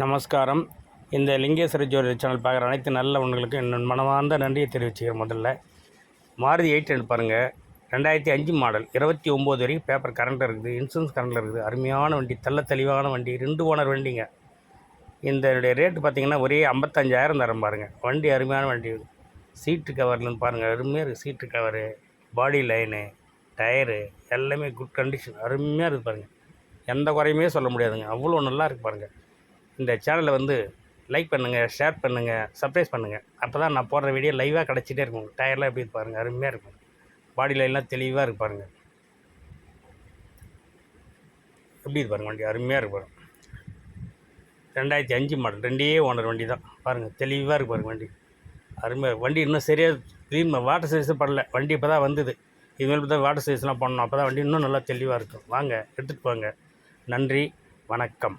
நமஸ்காரம். இந்த லிங்கேஸ்வர ஜோதிட சேனல் பார்க்குற அனைத்து நல்ல உணர்களுக்கும் என் மனமார்ந்த நன்றியை தெரிவிச்சுக்கிறேன். முதல்ல மாருதி 800 பாருங்கள், 2005 மாடல், 29 வரைக்கும் பேப்பர் கரண்ட் இருக்குது, இன்சூரன்ஸ் கரண்டில் இருக்குது. அருமையான வண்டி, தெளிவான வண்டி, 2 ஓனர் வண்டிங்க. இதனுடைய ரேட்டு பார்த்திங்கன்னா ஒரே 55,000 தரம் பாருங்கள். வண்டி அருமையான வண்டி. சீட்டு கவர்லன்னு பாருங்கள், அருமையாக இருக்குது. சீட்டு கவரு, பாடி லைனு, டயரு எல்லாமே குட் கண்டிஷன், அருமையாக இருக்குது பாருங்கள். எந்த குறையுமே சொல்ல முடியாதுங்க, அவ்வளோ நல்லா இருக்குது பாருங்கள். இந்த சேனலை லைக் பண்ணுங்கள், ஷேர் பண்ணுங்கள், சப்ஸ்கிரைப் பண்ணுங்கள். அப்போ தான் நான் போடுற வீடியோ லைவாக கிடச்சிட்டே இருக்கும். டயர்லாம் எப்படி பாருங்கள், அருமையாக இருக்கும். பாடி லைன்லாம் தெளிவாக இருக்கு பாருங்கள். எப்படி இது பாருங்கள், வண்டி அருமையாக இருக்கு பாருங்கள். 2005 மாடல், 2 ஓனர் வண்டி தான் பாருங்கள். தெளிவாக இருக்கு பாருங்கள் வண்டி, அருமையாக. வண்டி இன்னும் சரியாக க்ளீன் வாட்டர் சர்வீஸும் பண்ணல. வண்டி இப்போ தான் வந்தது. இதுமாரி தான் வாட்டர் சர்வீஸ்லாம் பண்ணணும். அப்போ தான் வண்டி இன்னும் நல்லா தெளிவாக இருக்கும். வாங்க எடுத்துகிட்டு போங்க. நன்றி, வணக்கம்.